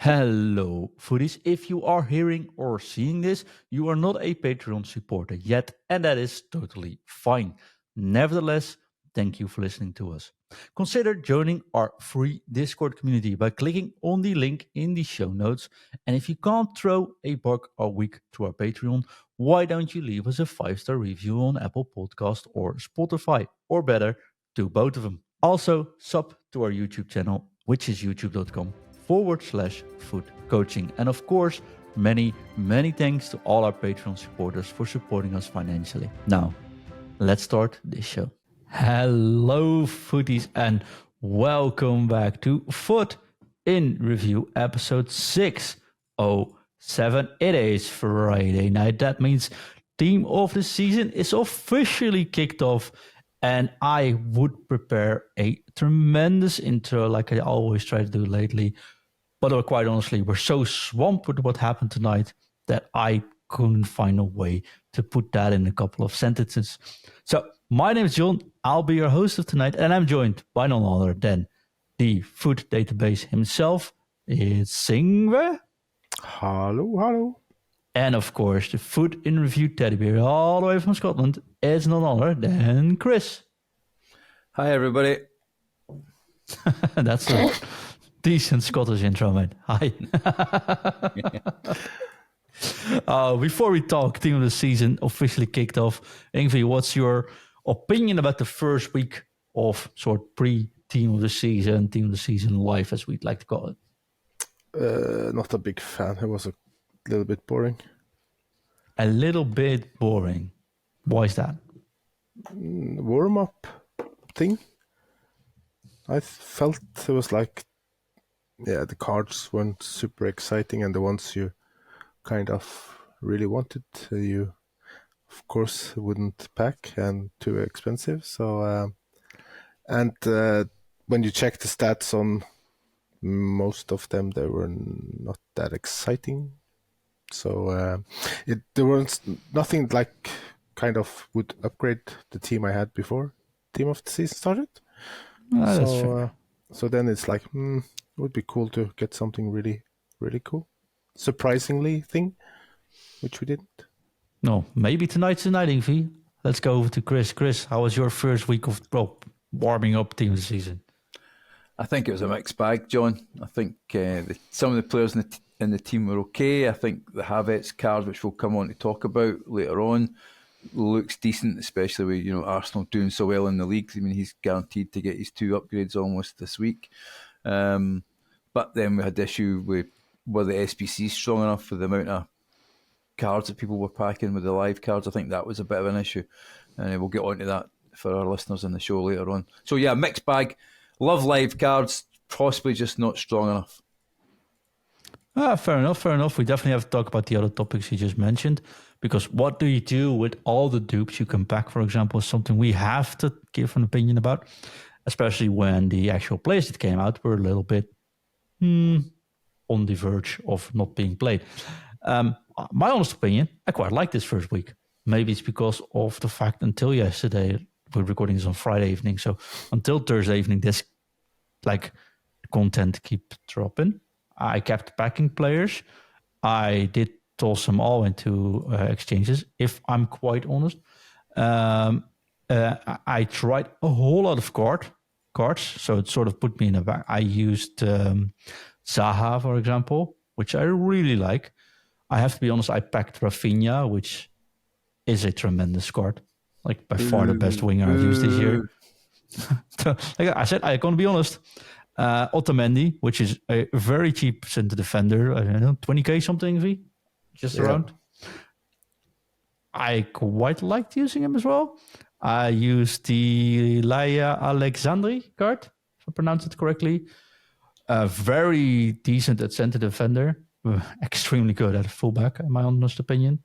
Hello, foodies. If you are hearing or seeing this, you are not a Patreon supporter yet, and that is totally fine. Nevertheless, thank you for listening to us. Consider joining our free Discord community by clicking on the link in the show notes. And if you can't throw a buck a week to our Patreon, why don't you leave us a 5-star review on Apple Podcast or Spotify, or better, do both of them. Also, sub to our YouTube channel, which is youtube.com/food coaching. And of course, many thanks to all our Patreon supporters for supporting us financially. Now, let's start this show. Hello, footies, and welcome back to FUT in Review, episode 607. It is Friday night. That means team of the season is officially kicked off. And I would prepare a tremendous intro like I always try to do lately. But quite honestly, we're so swamped with what happened tonight that I couldn't find a way to put that in a couple of sentences. So my name is John. I'll be your host of tonight. And I'm joined by none other than the food database himself. It's Ingve. Hello. And of course, the food in review teddy bear all the way from Scotland is none other than Chris. Hi, everybody. That's a decent Scottish intro, man. Hi. Before we talk, team of the season officially kicked off. Ingve, what's your opinion about the first week of sort of pre-team of the season life, as we'd like to call it? Not a big fan. It was a little bit boring. A little bit boring. Why is that? Warm-up thing. I felt it was like, the cards weren't super exciting, and the ones you kind of really wanted, you, of course, wouldn't pack, and too expensive. So, when you check the stats on most of them, they were not that exciting. So there was nothing like kind of would upgrade the team I had before team of the season started. That's fair. So then it's like, it would be cool to get something really, really cool, surprisingly thing, which we didn't. No, maybe tonight's the night, Ingve. Let's go over to Chris. Chris, how was your first week of warming up team of the season? I think it was a mixed bag, John. I think some of the players in the team were okay. I think the Havertz card, which we'll come on to talk about later on, looks decent, especially with Arsenal doing so well in the league. I mean, he's guaranteed to get his 2 upgrades almost this week. But then we had the issue with were the SBCs strong enough for the amount of cards that people were packing with the live cards. I think that was a bit of an issue, and we'll get onto that for our listeners in the show later on. So yeah, mixed bag. Love live cards, possibly just not strong enough. Fair enough. We definitely have to talk about the other topics you just mentioned, because what do you do with all the dupes you can pack, for example, is something we have to give an opinion about, especially when the actual players that came out were a little bit on the verge of not being played. My honest opinion, I quite like this first week. Maybe it's because of the fact until yesterday, we're recording this on Friday evening, so until Thursday evening, this content keep dropping. I kept packing players. I did toss them all into exchanges, if I'm quite honest. I tried a whole lot of cards, so it sort of put me in a back. I used Zaha, for example, which I really like. I have to be honest, I packed Rafinha, which is a tremendous card. Like by far the best winger I've used this year. Like I said, I'm going to be honest. Otamendi, which is a very cheap center defender. I don't know, 20k something, just around. I quite liked using him as well. I used the Laia Alexandri card, if I pronounce it correctly. Very decent at center defender. Extremely good at fullback, in my honest opinion.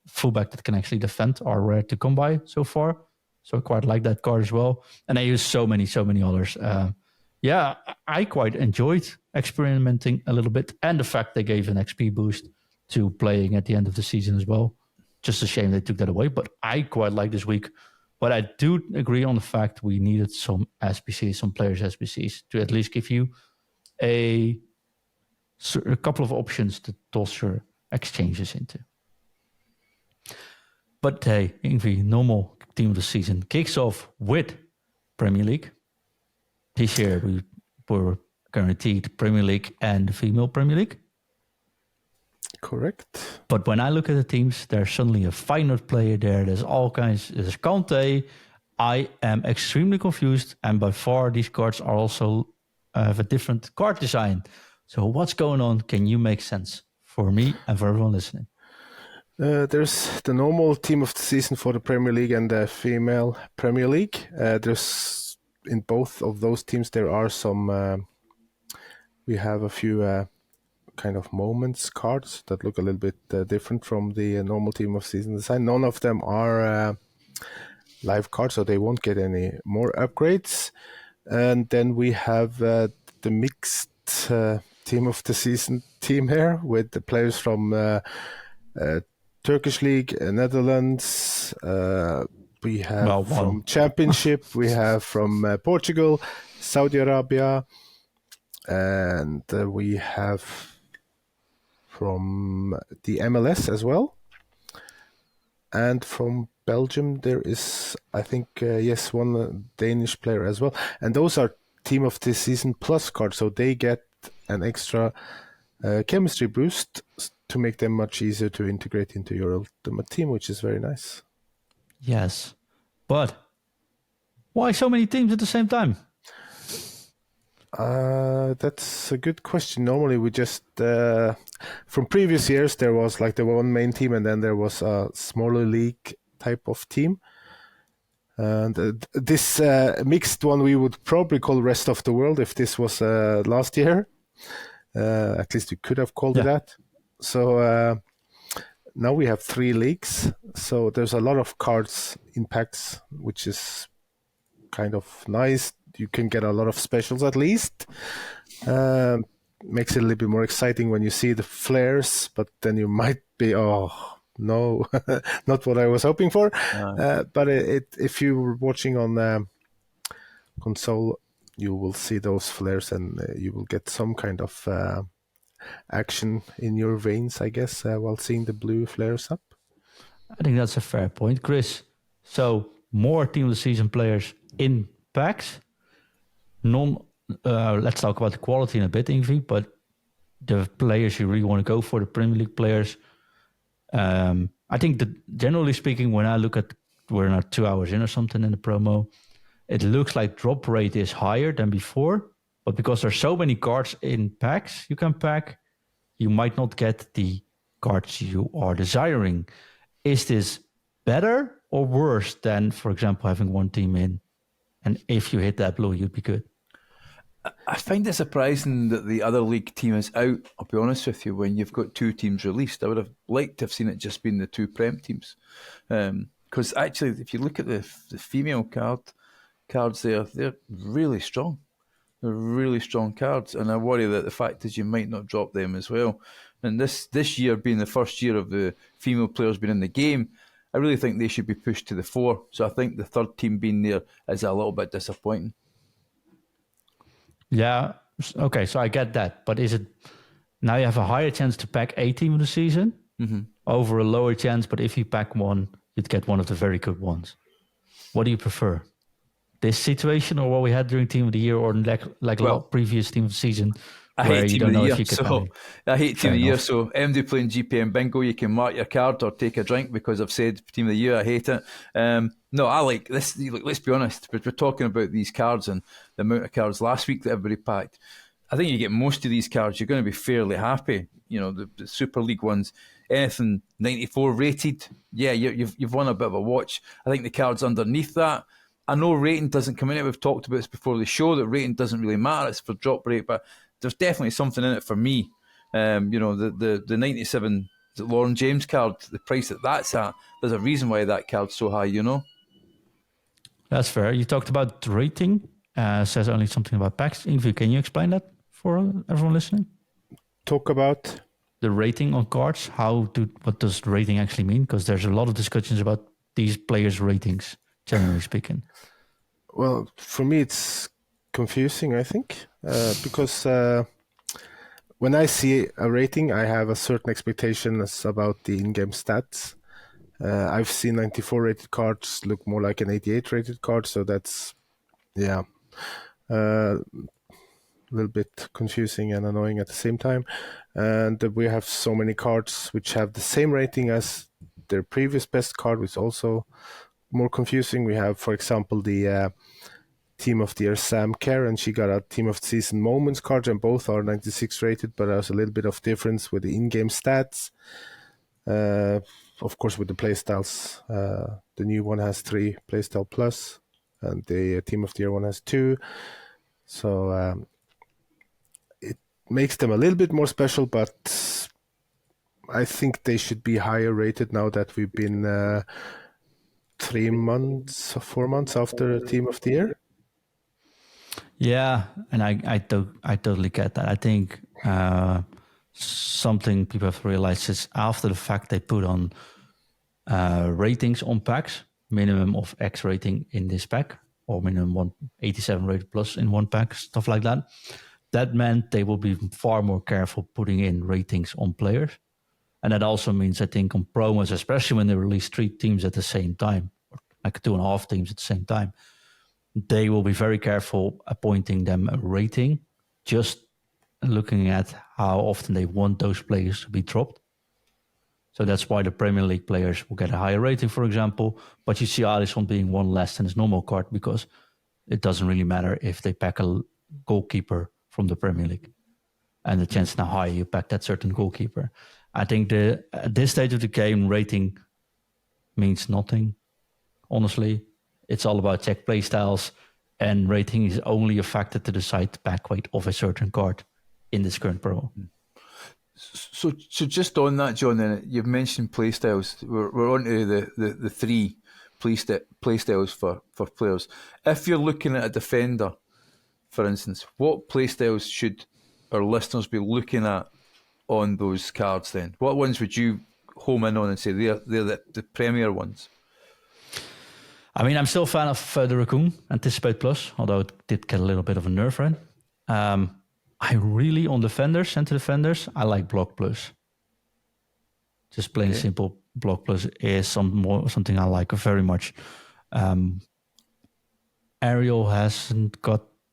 Fullback that can actually defend are rare to come by so far. So I quite like that card as well. And I use so many others. I quite enjoyed experimenting a little bit. And the fact they gave an XP boost to playing at the end of the season as well. Just a shame they took that away. But I quite like this week. But I do agree on the fact we needed some SBCs, some players SBCs, to at least give you a a couple of options to toss your exchanges into. But hey, Ingve, normal team of the season kicks off with Premier League. This year we were guaranteed Premier League and the female Premier League. Correct. But when I look at the teams, there's suddenly a Feyenoord player there. There's all kinds. There's Kante. I am extremely confused. And by far, these cards are also have a different card design. So what's going on? Can you make sense for me and for everyone listening? There's the normal team of the season for the Premier League and the female Premier League. There's in both of those teams there are some. We have a few kind of moments cards that look a little bit different from the normal team of season design. None of them are live cards, so they won't get any more upgrades. And then we have the mixed team of the season team here with the players from Turkish League, Netherlands. We have from Championship. We have from Portugal, Saudi Arabia, and we have from the MLS as well. And from Belgium, there is, I think, one Danish player as well. And those are team of the season plus cards, so they get an extra chemistry boost to make them much easier to integrate into your ultimate team, which is very nice. Yes, but why so many teams at the same time? That's a good question. Normally we just, from previous years, there was like the one main team and then there was a smaller league type of team. And this mixed one we would probably call rest of the world if this was last year. At least we could have called it that. So now we have 3 leagues. So there's a lot of cards in packs, which is kind of nice. You can get a lot of specials at least. Makes it a little bit more exciting when you see the flares, but then you might be, oh, no, not what I was hoping for. But if you're watching on console, you will see those flares and you will get some kind of action in your veins, I guess, while seeing the blue flares up. I think that's a fair point, Chris. So more team of the season players in packs. Let's talk about the quality in a bit, Ingve, but the players you really want to go for, the Premier League players. I think that generally speaking, when I look at, we're now 2 hours in or something in the promo, it looks like drop rate is higher than before, but because there's so many cards in packs you can pack, you might not get the cards you are desiring. Is this better or worse than, for example, having one team in, and if you hit that blue, you'd be good? I find it surprising that the other league team is out, I'll be honest with you, when you've got 2 teams released. I would have liked to have seen it just been the 2 Prem teams. Because actually, if you look at the female cards there, they're really strong. They're really strong cards. And I worry that the fact is you might not drop them as well. And this year being the first year of the female players being in the game, I really think they should be pushed to the fore. So I think the 3rd team being there is a little bit disappointing. Yeah, okay, so I get that. But is it, now you have a higher chance to pack a team of the season over a lower chance, but if you pack one, you'd get one of the very good ones. What do you prefer? This situation or what we had during Team of the Year, or previous Team of the Season? I hate Team of the Year, so MD playing GPM bingo, you can mark your card or take a drink because I've said Team of the Year, I hate it. No, I like this. Look, let's be honest, we're talking about these cards and the amount of cards last week that everybody packed. I think you get most of these cards, you're going to be fairly happy. You know, the Super League ones, anything 94 rated, yeah, you've won a bit of a watch. I think the cards underneath that, I know rating doesn't come in it. We've talked about this before the show, that rating doesn't really matter. It's for drop rate, but there's definitely something in it for me. The 97 Lauren James card, the price that that's at, there's a reason why that card's so high, you know? That's fair. You talked about rating, says only something about packs. Ingve, can you explain that for everyone listening? Talk about the rating on cards. What does rating actually mean? Because there's a lot of discussions about these players' ratings, generally speaking. Well, for me, it's confusing, I think, because when I see a rating, I have a certain expectations about the in-game stats. I've seen 94 rated cards look more like an 88 rated card, so that's a little bit confusing and annoying at the same time. And we have so many cards which have the same rating as their previous best card, which is also more confusing. We have, for example, the Team of the Year Sam Kerr, and she got a Team of the Season Moments card, and both are 96 rated, but there's a little bit of difference with the in-game stats. Of course, with the playstyles, the new one has 3 playstyle plus, and the Team of the Year one has 2. So it makes them a little bit more special, but I think they should be higher rated now that we've been 3 months or 4 months after Team of the Year. Yeah, and I totally get that. I think something people have to realize is after the fact they put on ratings on packs, minimum of X rating in this pack, or minimum 187 rated plus in one pack, stuff like that. That meant they will be far more careful putting in ratings on players. And that also means, I think, on promos, especially when they release 3 teams at the same time, like 2.5 teams at the same time, they will be very careful appointing them a rating, just looking at how often they want those players to be dropped. So that's why the Premier League players will get a higher rating, for example. But you see Alisson being 1 less than his normal card because it doesn't really matter if they pack a goalkeeper from the Premier League. And the chance now high you pack that certain goalkeeper. I think at this stage of the game, rating means nothing. Honestly, it's all about check play styles, and rating is only a factor to decide the pack weight of a certain card in this current promo. So just on that, John, then you've mentioned playstyles. We're on to the 3 playstyles for players. If you're looking at a defender, for instance, what playstyles should our listeners be looking at on those cards then? What ones would you home in on and say they're the premier ones? I mean, I'm still a fan of the Raccoon Anticipate Plus, although it did get a little bit of a nerf right. I really, on defenders, center defenders, I like Block Plus. Just plain simple, Block Plus is something I like very much. Aerial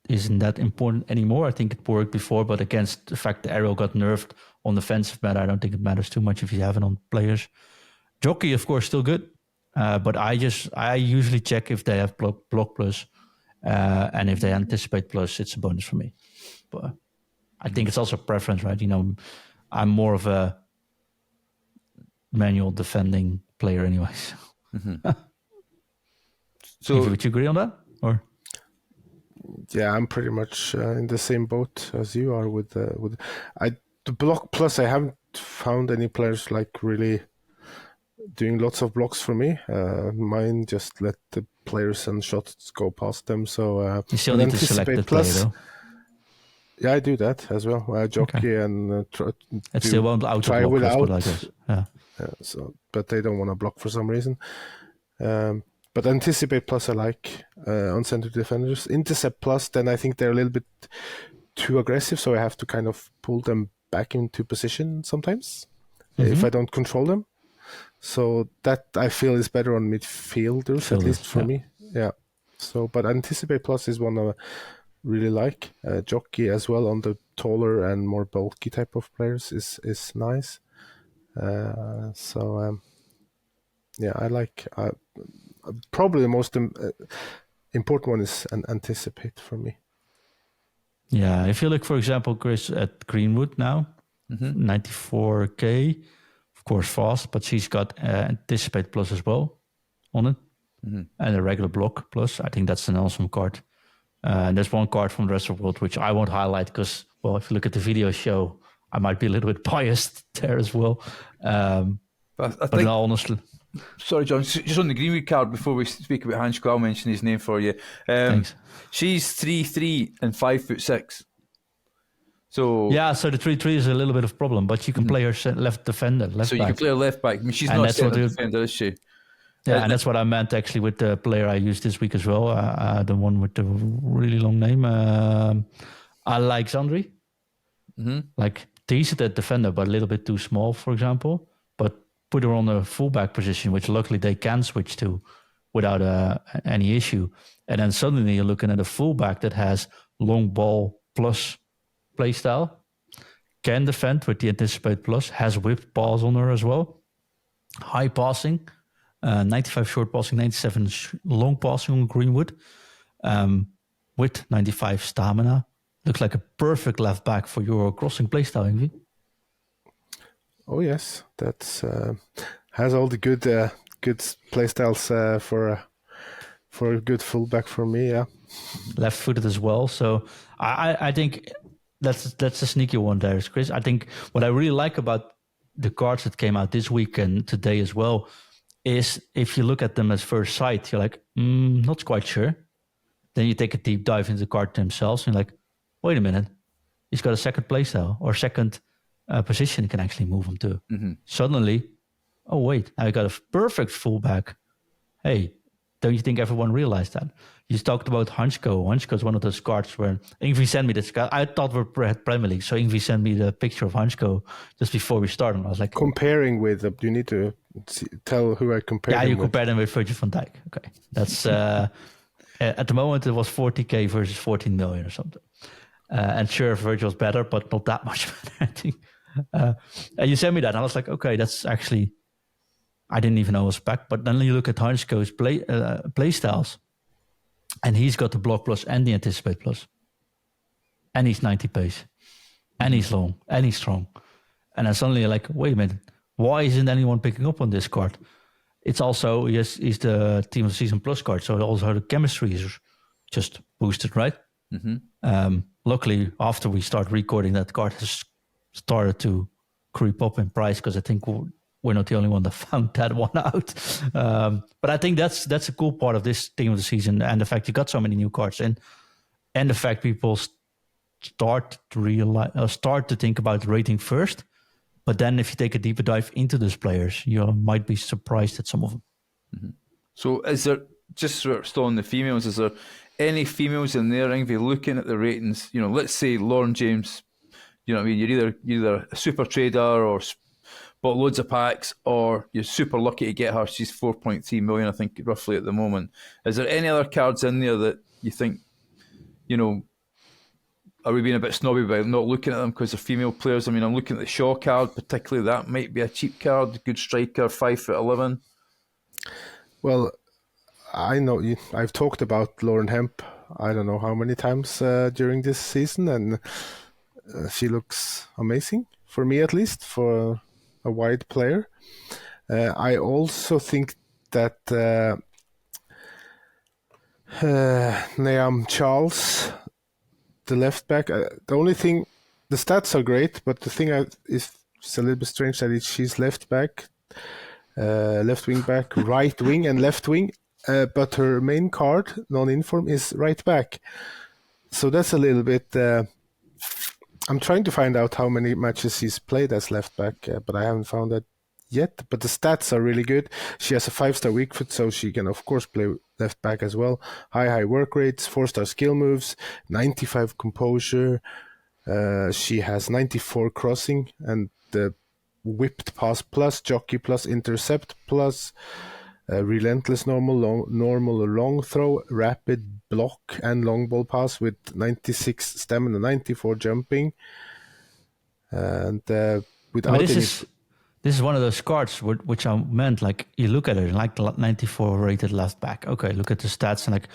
isn't that important anymore. I think it worked before, but against the fact that Aerial got nerfed on defensive matter, I don't think it matters too much if you have it on players. Jockey, of course, still good. But I usually check if they have block plus, and if they anticipate plus, it's a bonus for me. But I think it's also preference, right? You know, I'm more of a manual defending player, anyways. Mm-hmm. So, would you agree on that, or? Yeah, I'm pretty much in the same boat as you are with the block plus. I haven't found any players like really doing lots of blocks for me. Mine just let the players and shots go past them. So you still need to select the player, though. Yeah, I do that as well. Jockey and it still won't try without. Like this. Yeah. So, but they don't want to block for some reason. But Anticipate Plus I like on center defenders. Intercept Plus, then I think they're a little bit too aggressive, so I have to kind of pull them back into position sometimes if I don't control them. So that I feel is better on midfielders, at least for me. Yeah. So, but Anticipate Plus is one I really like. Jockey as well on the taller and more bulky type of players is nice. Yeah, I like. Probably the most important one is an Anticipate for me. Yeah, if you look, for example, Chris at Greenwood now, 94k, of course fast, but she's got Anticipate Plus as well on it, and a regular block plus. I think that's an awesome card. And there's one card from the rest of the world which I won't highlight because, well, if you look at the video show, I might be a little bit biased there as well. But in all honesty. Sorry, John, just on the Greenwood card before we speak about Hansko, I'll mention his name for you. Thanks. She's 3'3" and 5'6". So yeah, so the 3-3 is a little bit of a problem, but you can play her left defender, left back. So you can play her left back. I mean, she's not a centre defender, is she? Yeah, and that's what I meant actually with the player I used this week as well. The one with the really long name, Alexandri. Like decent at defender, but a little bit too small, for example. But put her on a fullback position, which luckily they can switch to without any issue. And then suddenly you're looking at a fullback that has long ball plus play style, can defend with the anticipate plus, has whipped balls on her as well, high passing, 95 short passing, 97 long passing on Greenwood, with 95 stamina. Looks like a perfect left back for your crossing playstyle, Ingve. Oh yes, that's has all the good playstyles for a good fullback for me. Yeah, Left-footed as well. So I think that's a sneaky one there, Chris. I think what I really like about the cards that came out this week and today as well is if you look at them at first sight, you're like, not quite sure. Then you take a deep dive into the card themselves and you're like, wait a minute, he's got a second playstyle or second position you can actually move him to. Mm-hmm. Suddenly, oh wait, I got a perfect fullback. Hey, don't you think everyone realized that? You talked about Hansko. Hansko is one of those cards where Ingve sent me this card. I thought we were at Premier League, so Ingve sent me the picture of Hansko just before we started. I was like, comparing with. You need to tell who I compared. Yeah, him you with. compared him with Virgil van Dijk. Okay, that's at the moment it was 40k versus 14 million or something. And sure, Virgil's better, but not that much better, I think. And you sent me that, and I was like, okay, that's actually, I didn't even know it was back. But then you look at Hansko's play styles, and he's got the block plus and the anticipate plus. And he's 90 pace. And he's long. And he's strong. And then suddenly you're like, wait a minute, why isn't anyone picking up on this card? It's also, yes, he's the Team of the Season Plus card, so also the chemistry is just boosted, right? Mm-hmm. Luckily, after we start recording, that card has started to creep up in price because I think we're not the only one that found that one out. But I think that's a cool part of this Team of the Season, and the fact you got so many new cards in, and the fact people start to think about rating first. But then if you take a deeper dive into those players, you might be surprised at some of them. Mm-hmm. So is there, just sort of still on the females, is there any females in there, Ingve, looking at the ratings? You know, let's say Lauren James, you know what I mean, you're either a super trader or bought loads of packs, or you're super lucky to get her. She's 4.3 million, I think, roughly at the moment. Is there any other cards in there that you think, you know, are we being a bit snobby by not looking at them because they're female players? I mean, I'm looking at the Shaw card, particularly. That might be a cheap card. Good striker, 5'11". Well, I know I've talked about Lauren Hemp, I don't know how many times during this season, and she looks amazing, for me at least, for a wide player. I also think that Naam Charles, the left back, the only thing, the stats are great, but the thing is a little bit strange that she's left back, left wing back, right wing, and left wing. But her main card, non-inform, is right back. So that's a little bit... I'm trying to find out how many matches he's played as left back, but I haven't found that yet. But the stats are really good. She has a 5-star weak foot, so she can, of course, play left back as well. High work rates, 4-star skill moves, 95 composure. She has 94 crossing, and the whipped pass plus, jockey plus, intercept plus... relentless normal or long throw, rapid block, and long ball pass with 96 stamina, 94 jumping, and without this is one of those cards which I meant, like, you look at it like 94 rated left back. Okay, look at the stats and like,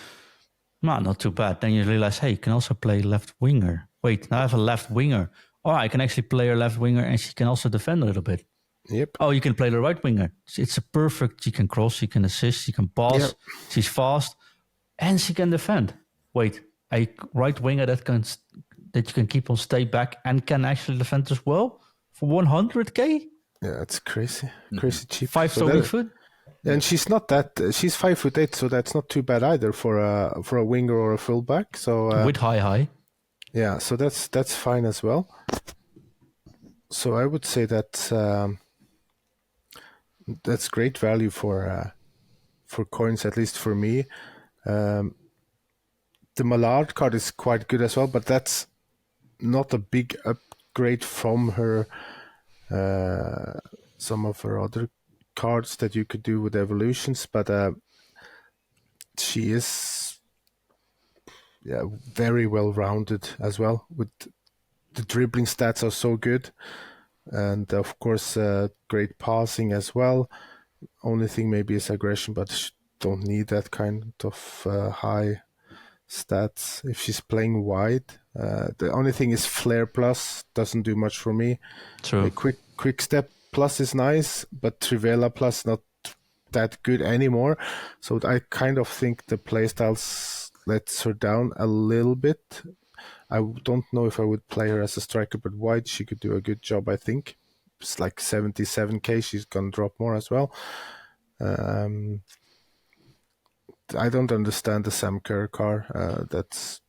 not too bad. Then you realize, hey, you can also play left winger. Wait, now I have a left winger. Oh, I can actually play her left winger and she can also defend a little bit. Yep. Oh, you can play the right winger. It's a perfect. She can cross, she can assist, she can pass. Yep. She's fast, and she can defend. Wait, a right winger that you can keep on stay back and can actually defend as well for 100k. Yeah, it's crazy cheap. 5-star weak foot. And she's not that. She's 5'8", so that's not too bad either for a winger or a fullback. So with high. Yeah, so that's fine as well. So I would say that's great value for coins, at least for me. The Mallard card is quite good as well, but that's not a big great from her some of her other cards that you could do with evolutions, but she is very well rounded as well. With the dribbling stats are so good, and of course great passing as well. Only thing maybe is aggression, but she don't need that kind of high stats if she's playing wide. The only thing is Flare Plus doesn't do much for me. True. A quick Step Plus is nice, but Trivela Plus not that good anymore. So I kind of think the playstyles lets her down a little bit. I don't know if I would play her as a striker, but wide she could do a good job, I think. It's like 77k, she's gonna drop more as well. I don't understand the Sam Kerr card. That's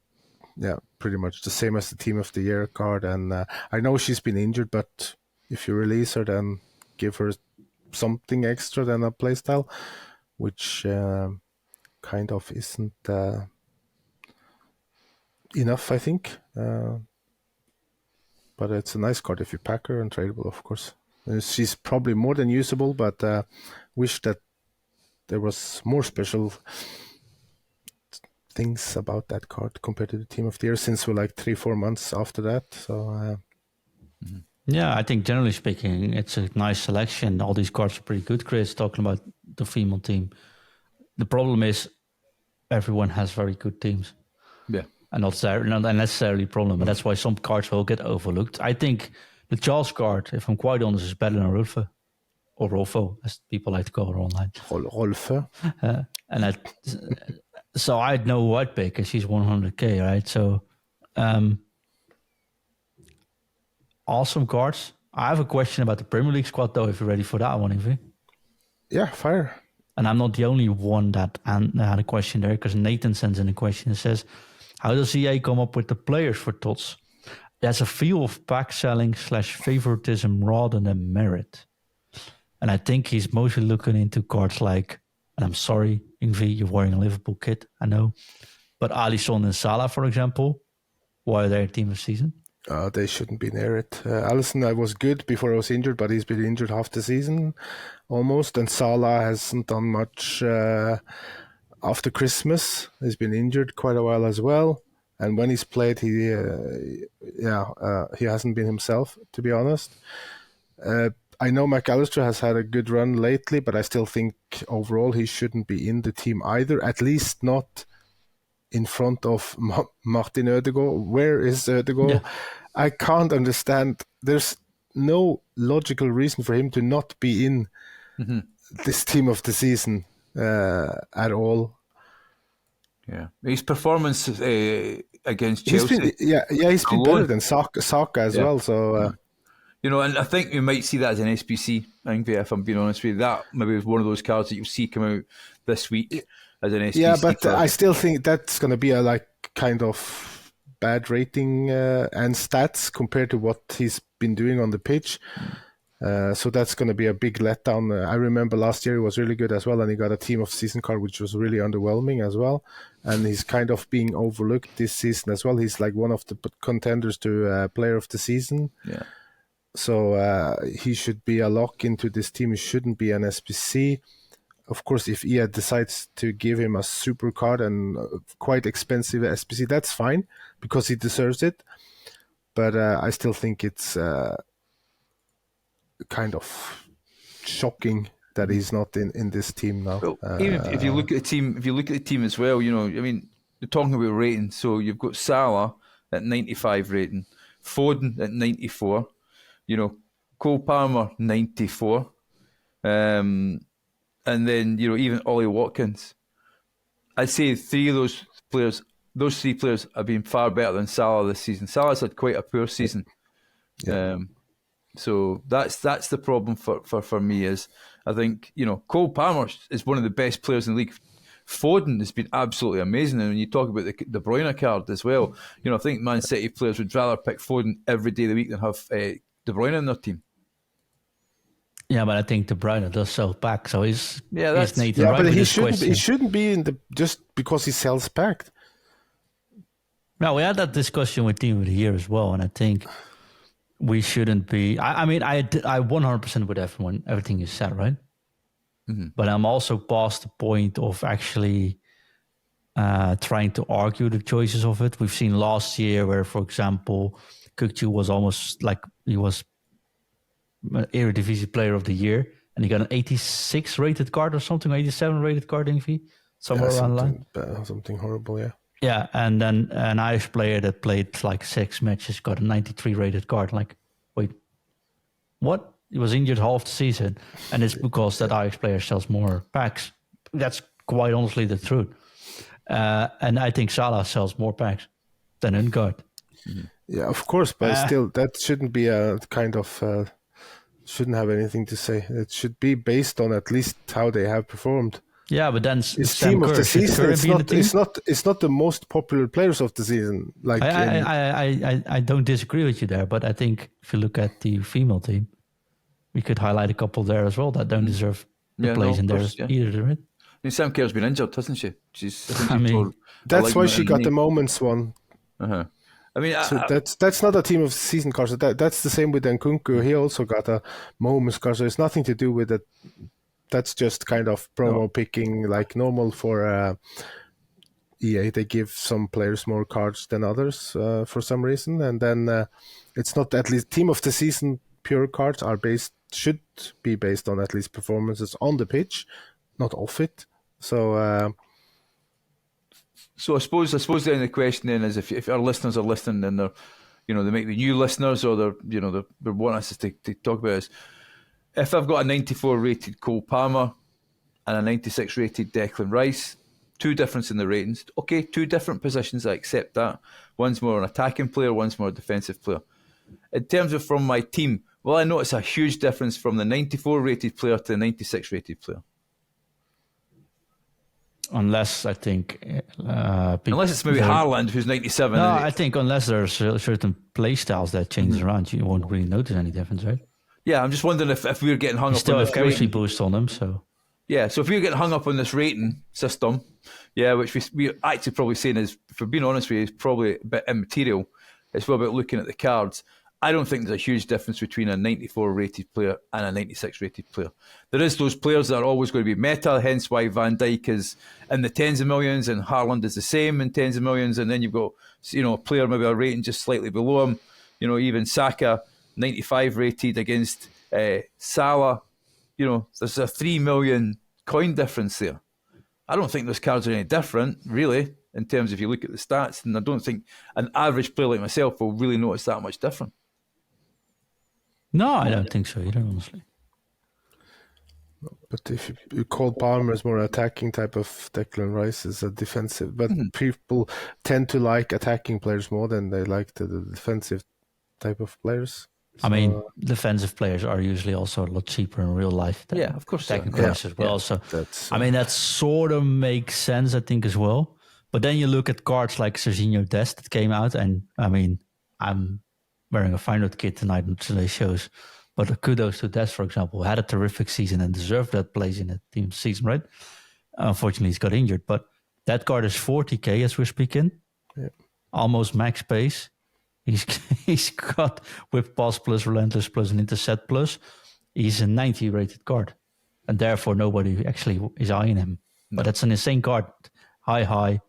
pretty much the same as the Team of the Year card. And I know she's been injured, but if you release her, then give her something extra than a playstyle, which kind of isn't enough, I think. But it's a nice card if you pack her and tradable, of course. She's probably more than usable, but wish that there was more special things about that card compared to the Team of the Year, since we're like 3-4 months after that. So Yeah, I think generally speaking, it's a nice selection. All these cards are pretty good, Chris, talking about the female team. The problem is everyone has very good teams. Yeah. And not necessarily a problem, but that's why some cards will get overlooked. I think the Charles card, if I'm quite honest, is better than Rolfo, or Rolfo, as people like to call her online. Rolfe. So I'd know who I'd pick, and she's 100k, right? So, awesome cards. I have a question about the Premier League squad, though, if you're ready for that one, Ingve. Yeah, fire. And I'm not the only one that had a question there, because Nathan sends in a question and says, how does EA come up with the players for TOTS? There's a feel of pack selling / favoritism rather than merit. And I think he's mostly looking into cards like, and I'm sorry, Ingve, you're wearing a Liverpool kit, I know. But Alisson and Salah, for example, why are they a team of season? They shouldn't be near it. Alisson was good before I was injured, but he's been injured half the season almost. And Salah hasn't done much after Christmas. He's been injured quite a while as well. And when he's played, he hasn't been himself, to be honest. I know McAllister has had a good run lately, but I still think overall he shouldn't be in the team either, at least not in front of Martin Ødegaard. Where is Ødegaard? Yeah. I can't understand. There's no logical reason for him to not be in this team of the season at all. Yeah, his performance against Chelsea. He's been better than Saka as well. So, and I think we might see that as an SPC. Ingve, if I'm being honest with you, that maybe was one of those cards that you'll see come out this week as an SPC. Yeah, but card. I still think that's going to be a kind of bad rating and stats compared to what he's been doing on the pitch. So that's going to be a big letdown. I remember last year he was really good as well, and he got a team of season card, which was really underwhelming as well. And he's kind of being overlooked this season as well. He's like one of the contenders to player of the season. Yeah. So he should be a lock into this team. He shouldn't be an SPC. Of course, if EA decides to give him a super card and quite expensive SPC, that's fine because he deserves it. But I still think it's kind of shocking that he's not in this team now. Well, even if you look at the team, as well, you're talking about rating. So you've got Salah at 95 rating, Foden at 94, Cole Palmer 94, and then even Ollie Watkins. I'd say those three players have been far better than Salah this season. Salah's had quite a poor season. Yeah. So that's the problem for me is I think Cole Palmer is one of the best players in the league. Foden has been absolutely amazing, and when you talk about the De Bruyne card as well, I think Man City players would rather pick Foden every day of the week than have De Bruyne in their team. Yeah, but I think De Bruyne does sell pack, so he's Nathan. Yeah, right, but he shouldn't be in the just because he sells packed. No, we had that discussion with Team of the Year as well, and I think we shouldn't be. I mean, I 100% with everything you said, right? Mm-hmm. But I'm also past the point of actually trying to argue the choices of it. We've seen last year where, for example, Kukcu was almost like he was Eredivisie Player of the Year, and he got an 86 rated card or something, 87 rated card in V, somewhere around that. Something horrible, yeah. Yeah, and then an Irish player that played like 6 matches got a 93 rated card. Like, wait, what? He was injured half the season, and it's because that Irish player sells more packs. That's quite honestly the truth. And I think Salah sells more packs than Unguard. Yeah, of course, but still, that shouldn't be a kind of shouldn't have anything to say. It should be based on at least how they have performed. Yeah, but then it's team of the season. It's not the most popular players of the season. Like I don't disagree with you there, but I think if you look at the female team, we could highlight a couple there as well that don't deserve the place in there either, right? I mean, Sam Kerr's been injured, hasn't she? That's why she got the moments one. Uh-huh. I mean, so that's not a team of the season card. So that's the same with Nkunku. He also got a moments card. So it's nothing to do with it. That's just kind of promo picking, like normal for EA. They give some players more cards than others for some reason, and then it's not at least team of the season pure cards should be based on at least performances on the pitch, not off it. So. So I suppose then the question then is if our listeners are listening and they're, they might be new listeners or they're wanting us to talk about is if I've got a 94 rated Cole Palmer and a 96 rated Declan Rice, two difference in the ratings. Okay, two different positions, I accept that. One's more an attacking player, one's more a defensive player. In terms of from my team, well, I notice a huge difference from the 94 rated player to the 96 rated player. Unless I think unless it's maybe Haaland who's 97. No, I think unless there are certain play styles that change around, you won't really notice any difference, right? Yeah, I'm just wondering if we're getting hung up on this still have chemistry boost on them, so yeah. So if we're getting hung up on this rating system, which we're actually probably saying is, for being honest with you, is probably a bit immaterial. It's more about looking at the cards. I don't think there's a huge difference between a 94 rated player and a 96 rated player. There is those players that are always going to be meta, hence why Van Dijk is in the tens of millions and Haaland is the same in tens of millions. And then you've got, a player maybe a rating just slightly below him. Even Saka, 95 rated against Salah. There's a 3 million coin difference there. I don't think those cards are any different, really, in terms of if you look at the stats. And I don't think an average player like myself will really notice that much different. No, I don't think so either, honestly. But if you call Palmer as more attacking type of Declan Rice is a defensive, but people tend to like attacking players more than they like the defensive type of players. So, I mean, defensive players are usually also a lot cheaper in real life than of course, attacking players as well. So, that sort of makes sense, I think, as well. But then you look at cards like Serginho Dest that came out, and I mean, I'm wearing a Feyenoord kit tonight on today's shows. But kudos to Dest, for example, who had a terrific season and deserved that place in the team season, right? Unfortunately, he's got injured. But that card is 40k as we're speaking. Yeah. Almost max pace. He's got whip pass plus, relentless plus, and intercept plus. He's a 90 rated card. And therefore, nobody actually is eyeing him. No. But that's an insane card. High,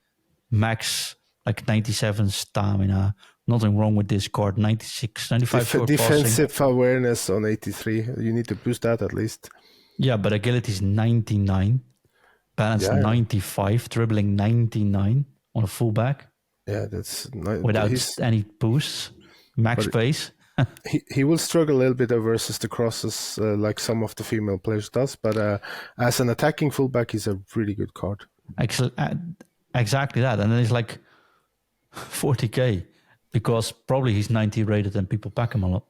max, like 97 stamina. Nothing wrong with this card. 96, 95 defensive passing. Awareness on 83. You need to boost that at least. Yeah, but agility is 99. Balance 95. Dribbling 99 on a fullback. Yeah, that's without any boosts. Max pace. he will struggle a little bit versus the crosses like some of the female players does. But as an attacking fullback, he's a really good card. Actually, exactly that. And then it's like 40k. Because probably he's 90 rated and people pack him a lot.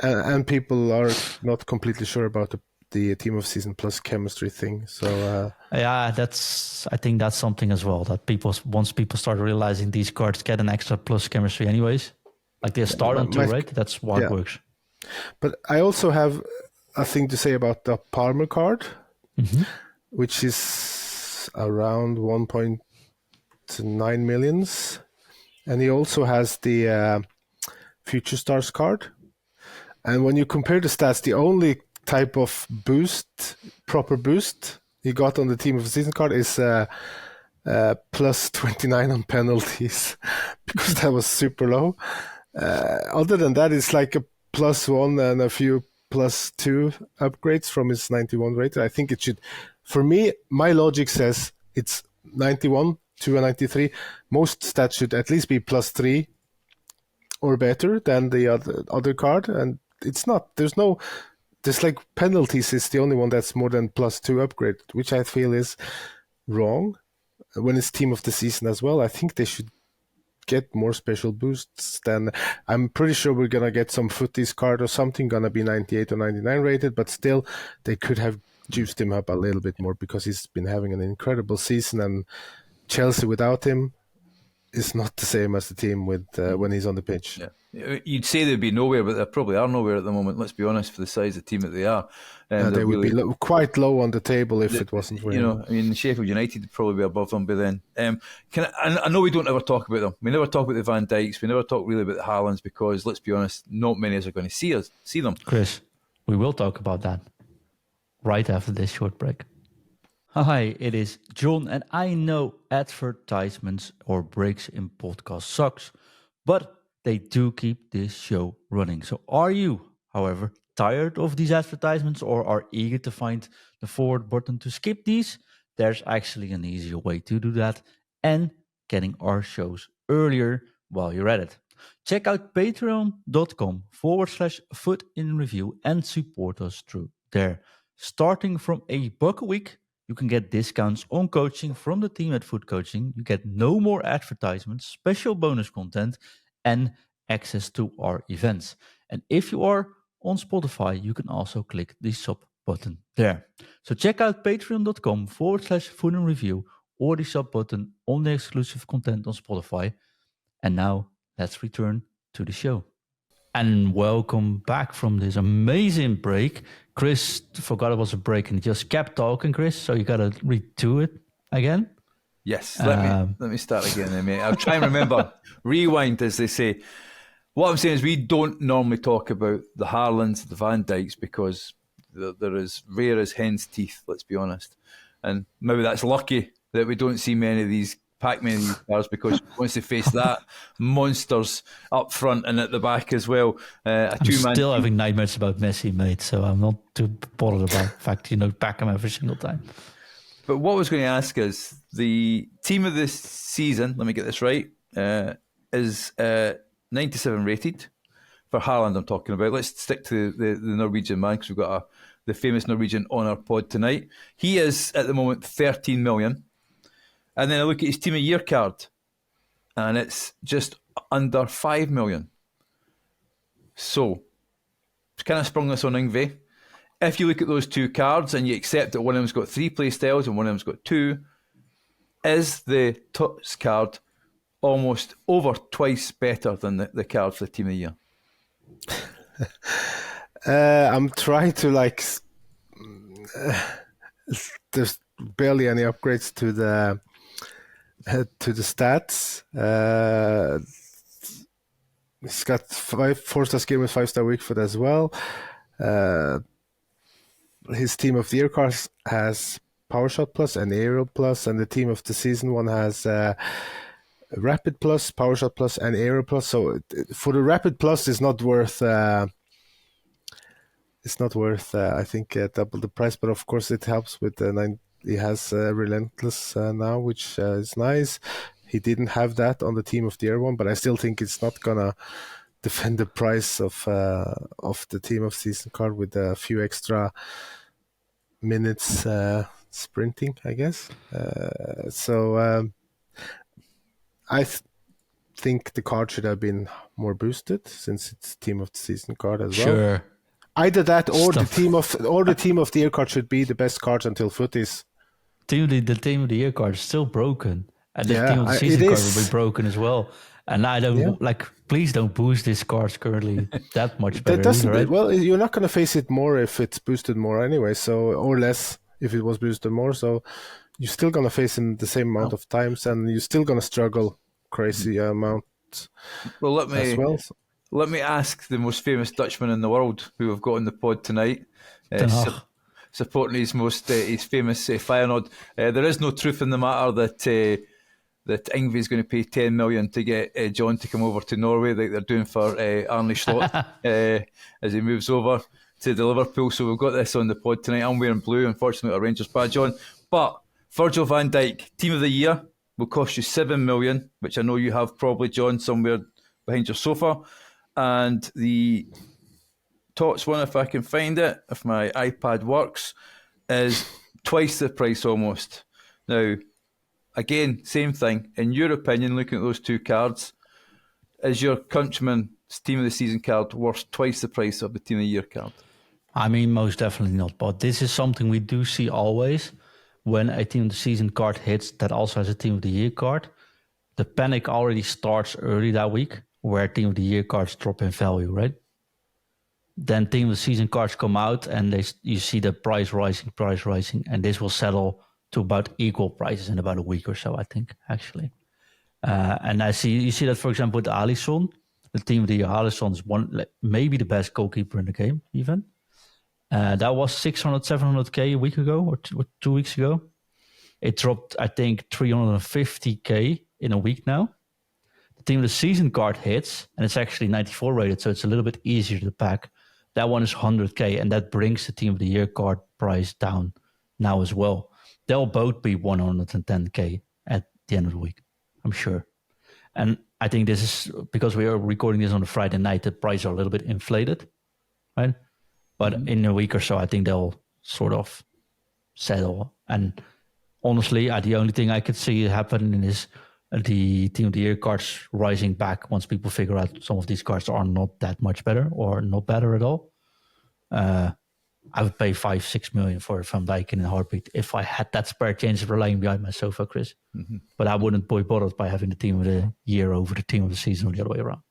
and people are not completely sure about the team of season plus chemistry thing. So I think that's something as well, that once people start realizing these cards get an extra plus chemistry anyways, like they start on 2, right? That's why it works. But I also have a thing to say about the Palmer card, which is around 1.9 millions. And he also has the Future Stars card, And when you compare the stats, the only type of proper boost he got on the team of the season card is plus 29 on penalties, because that was super low. Other than that, it's like a +1 and a few +2 upgrades from his 91 rated. I think it should, for me, my logic says it's 91 to a 93. Most stats should at least be +3 or better than the other card, and it's not. There's like penalties is the only one that's more than +2 upgrade, which I feel is wrong. When it's team of the season as well, I think they should get more special boosts. Then I'm pretty sure we're gonna get some footies card or something, gonna be 98 or 99 rated, but still they could have juiced him up a little bit more, because he's been having an incredible season, and Chelsea without him is not the same as the team with when he's on the pitch. Yeah. You'd say they'd be nowhere, but they probably are nowhere at the moment, let's be honest, for the size of the team that they are. They would be quite low on the table if it wasn't for him. You know, Sheffield United would probably be above them by then. I know we don't ever talk about them. We never talk about the Van Dijks. We never talk really about the Haalands, because, let's be honest, not many of us are going to see them. Chris, we will talk about that right after this short break. Hi, it is John, and I know advertisements or breaks in podcast sucks, but they do keep this show running. So are you, however, tired of these advertisements, or are eager to find the forward button to skip these? There's actually an easier way to do that, and getting our shows earlier while you're at it. Check out patreon.com/futinreview and support us through there. Starting from $1 a week, you can get discounts on coaching from the team at FUT Coaching. You get no more advertisements, special bonus content, and access to our events. And if you are on Spotify, you can also click the sub button there. So check out patreon.com/futinreview or the sub button on the exclusive content on Spotify. And now let's return to the show. And welcome back from this amazing break. Chris forgot it was a break and he just kept talking, Chris. So you got to redo it again. Yes, let me start again then, mate. I'll try and remember. Rewind, as they say. What I'm saying is we don't normally talk about the Haalands, the Van Dijks, because they're as rare as hen's teeth, let's be honest. And maybe that's lucky that we don't see many of these cars, because once they face that, monsters up front and at the back as well. I'm still having nightmares about Messi, mate, so I'm not too bothered about the fact, back him every single time. But what I was going to ask is, the team of this season, let me get this right, is 97 rated. For Haaland I'm talking about. Let's stick to the Norwegian man, because we've got the famous Norwegian on our pod tonight. He is, at the moment, 13 million. And then I look at his Team of Year card, and it's just under 5 million. So, it's kind of sprung this on Ingve. If you look at those two cards and you accept that one of them's got 3 play styles and one of them's got 2, is the Tuts card almost over twice better than the card for the Team of the Year? I'm trying to there's barely any upgrades to the stats. He's got 4-star skill with 5-star weak foot as well. His Team of the Year card has Power Shot Plus and Aerial Plus, and the Team of the Season one has Rapid Plus, Power Shot Plus, and Aerial Plus. So for the Rapid Plus, it's not worth. I think double the price, but of course it helps with the 9. He has Relentless now, which is nice. He didn't have that on the Team of the Year one, but I still think it's not gonna defend the price of the Team of Season card with a few extra minutes sprinting, I guess. I think the card should have been more boosted, since it's Team of the Season card as well. Sure. Either that or the Team of the Year card should be the best cards until FUT is. The Team of the Year card is still broken, and the Team of the Season card will be broken as well. And I don't please don't boost these cards currently that much better. Right? Well, you're not going to face it more if it's boosted more anyway, or less if it was boosted more. So you're still going to face him the same amount of times, and you're still going to struggle crazy amount. Well, let me. As well. let me ask the most famous Dutchman in the world who we've got on the pod tonight, Den Haag. supporting his famous Feyenoord. There is no truth in the matter that Ingve is going to pay 10 million to get John to come over to Norway, like they're doing for Arne Slot as he moves over to the Liverpool. So we've got this on the pod tonight. I'm wearing blue, unfortunately, a Rangers badge on. But Virgil van Dijk, Team of the Year, will cost you 7 million, which I know you have probably, John, somewhere behind your sofa. And the Tots one, if I can find it, if my iPad works, is twice the price almost. Now, again, same thing. In your opinion, looking at those two cards, is your countryman's Team of the Season card worth twice the price of the Team of the Year card? I mean, most definitely not. But this is something we do see always when a Team of the Season card hits that also has a Team of the Year card. The panic already starts early that week, where Team of the Year cards drop in value, right? Then Team of the Season cards come out, and you see the price rising, and this will settle to about equal prices in about a week or so, I think, actually. And you see that, for example, with Alisson, the Team of the Year Alisson is maybe the best goalkeeper in the game, even. That was 600, 700k a week ago or 2 weeks ago. It dropped, I think, 350k in a week now. The Team of the Season card hits, and it's actually 94 rated, so it's a little bit easier to pack. That one is 100k, and that brings the Team of the Year card price down now as well. They'll both be 110k at the end of the week, I'm sure. And I think this is because we are recording this on a Friday night, the prices are a little bit inflated, right? But in a week or so, I think they'll sort of settle. And honestly, the only thing I could see happening is the Team of the Year cards rising back once people figure out some of these cards are not that much better or not better at all. I would pay 5-6 million for Van Dijk in a heartbeat if I had that spare change lying behind my sofa, Chris. But I wouldn't be bothered by having the Team of the Year over the Team of the Season or the other way around.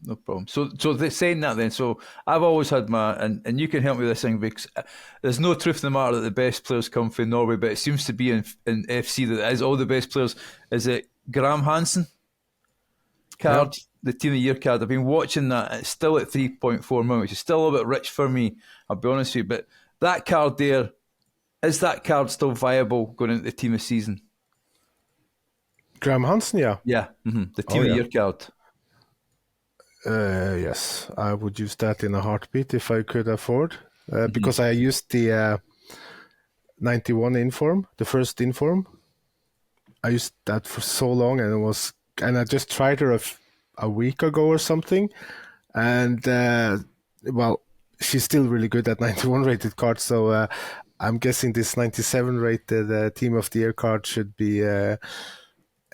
No problem. So they're saying that then. So I've always had and you can help me with this thing, because there's no truth in the matter that the best players come from Norway, but it seems to be in FC that it is all the best players. Is it Graham Hansen card, the Team of the Year card? I've been watching that. It's still at 3.4 million, which is still a little bit rich for me, I'll be honest with you. But that card there, is that card still viable going into the Team of the Season? Graham Hansen, yeah. Yeah, the Team of the Year card. Yes, I would use that in a heartbeat if I could afford, because I used the 91 inform, the first inform. I used that for so long, and I just tried her a week ago or something, and she's still really good at 91 rated cards. So I'm guessing this 97 rated Team of the Year card should be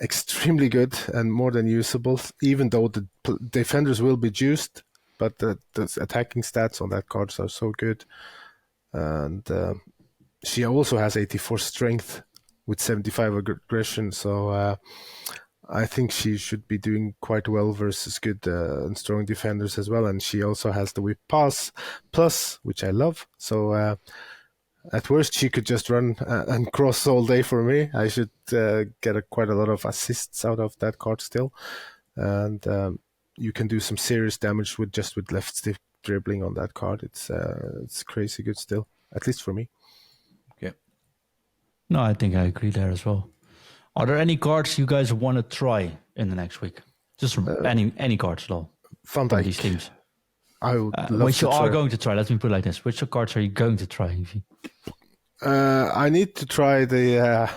extremely good and more than usable, even though the defenders will be juiced, but the attacking stats on that card are so good. And she also has 84 strength with 75 aggression, so I think she should be doing quite well versus good and strong defenders as well. And she also has the whip pass plus, which I love. So at worst, she could just run and cross all day for me. I should get quite a lot of assists out of that card still. And you can do some serious damage with left stick dribbling on that card. It's crazy good still, at least for me. Okay. No, I think I agree there as well. Are there any cards you guys want to try in the next week? Just any cards at all Van from Dijk. these teams? I would love which to you try. are going to try. Let me put it like this: which cards are you going to try? Ingve? I need to try the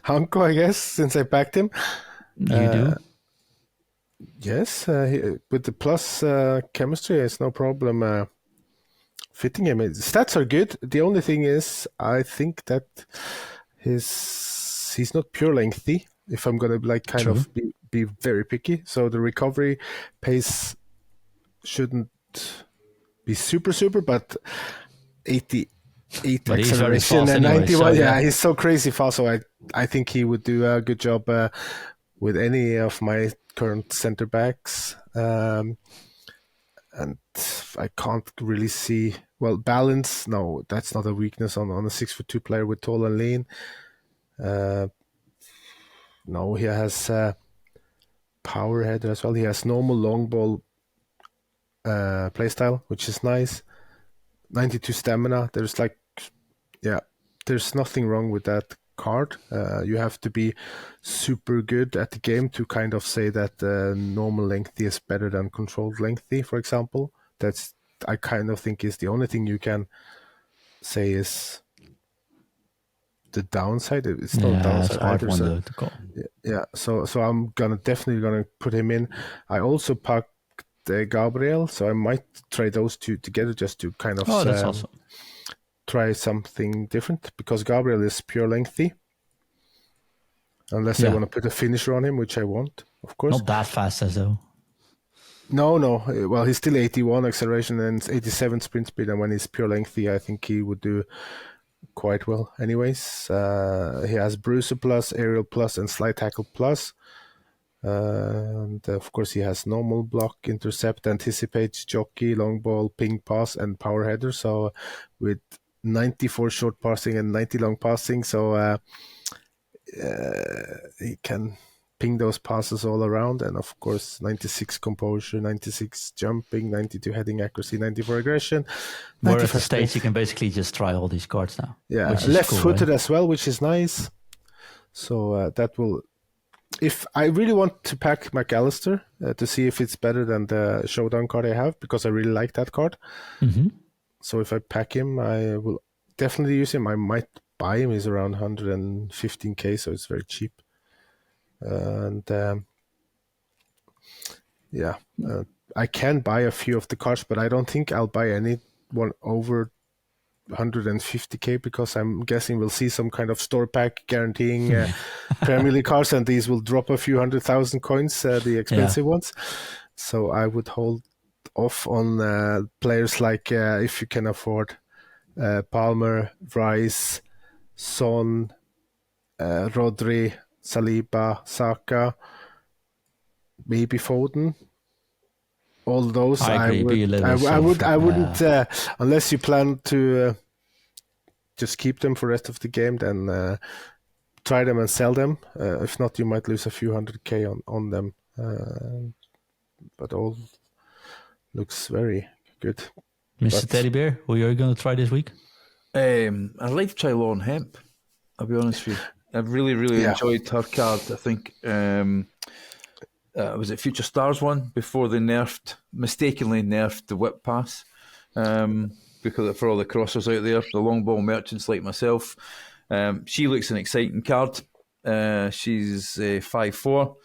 Hanko, I guess, since I backed him. You do? Yes, with the plus chemistry, it's no problem fitting him. His stats are good. The only thing is, I think that he's not pure lengthy. If I'm gonna kind of be very picky, so the recovery pace shouldn't be super, but 88 But he's very acceleration fast and anyway, 91. so, yeah, he's so crazy fast. So I think he would do a good job with any of my current center backs. And I can't really see balance. No, that's not a weakness on a 6'2" player with tall and lean. No, he has power header as well. He has normal long ball playstyle, which is nice. 92 stamina. There's nothing wrong with that card. You have to be super good at the game to kind of say that normal lengthy is better than controlled lengthy, for example. That's, I kind of think, is the only thing you can say is the downside. It's not a downside it's a hard either. one to call. Yeah, so I'm definitely gonna put him in. I also packed Gabriel, so I might try those two together just to kind of that's awesome. try something different, because Gabriel is pure lengthy. Unless I want to put a finisher on him, which I won't, of course. Not that fast as though. No. Well, he's still 81 acceleration and 87 sprint speed, and when he's pure lengthy, I think he would do quite well anyways. He has Bruiser Plus, Aerial Plus, and Slide Tackle Plus. And of course, he has normal block, intercept, anticipate, jockey, long ball, ping pass, and power header. So with 94 short passing and 90 long passing, so he can ping those passes all around. And of course, 96 composure, 96 jumping, 92 heading accuracy, 94 aggression. We're at the stage you can basically just try all these cards now. Yeah, left-footed as well, which is nice. So that will... If I really want to pack McAllister to see if it's better than the Showdown card I have, because I really like that card. Mm-hmm. So if I pack him, I will definitely use him. I might buy him. He's around 115k, so it's very cheap. And I can buy a few of the cards, but I don't think I'll buy any one over 150k, because I'm guessing we'll see some kind of store pack guaranteeing Premier League cards, and these will drop a few 100,000 coins, the expensive ones. So I would hold off on players like, if you can afford, Palmer, Rice, Son, Rodri, Saliba, Saka, maybe Foden. All those I wouldn't unless you plan to just keep them for the rest of the game, then try them and sell them. If not, you might lose a few 100k on them. But all looks very good. Mr. Teddy Bear, who are you going to try this week? I'd like to try Lauren Hemp. I'll be honest with you. I've really enjoyed her card. I think was it Future Stars one before they mistakenly nerfed the whip pass, because for all the crossers out there, the long ball merchants like myself. She looks an exciting card. She's 5'4".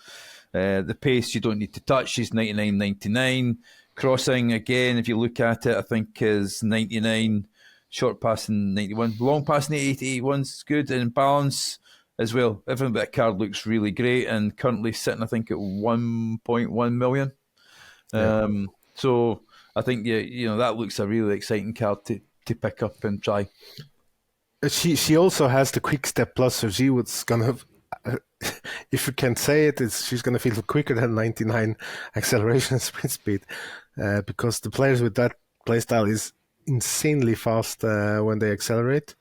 The pace you don't need to touch. She's 99.99. Crossing, again, if you look at it, I think is 99. Short passing 91. Long passing 81's good, and balance as well. Everything about that card looks really great, and currently sitting, I think, at 1.1 million. So I think that looks a really exciting card to pick up and try. She also has the quick step plus, so she was gonna, if you can say it, she's gonna feel quicker than 99 acceleration and sprint speed, because the players with that playstyle is insanely fast when they accelerate.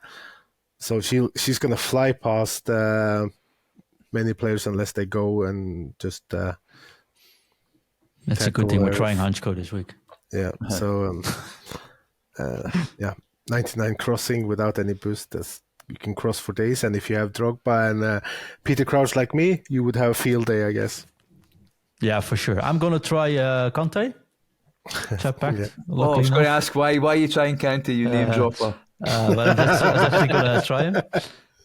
So she's gonna fly past many players unless they go and just. That's a good thing. We're trying Hunchco this week. Yeah. So 99 crossing without any boost. You can cross for days, and if you have Drogba and Peter Crouch like me, you would have a field day, I guess. Yeah, for sure. I'm gonna try Kante. Yeah. I was going to ask why are you trying Kante, you name dropper? But I'm definitely gonna try him.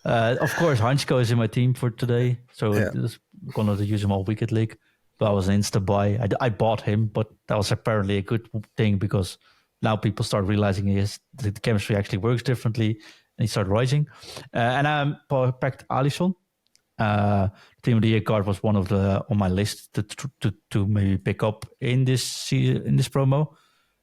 Of course, Hanchko is in my team for today, so I'm gonna use him all weekend league. But I was an insta buy. I bought him, but that was apparently a good thing, because now people start realizing the chemistry actually works differently, and he started rising. And I packed Alisson. Team of the Year card was one of the on my list to maybe pick up in this promo.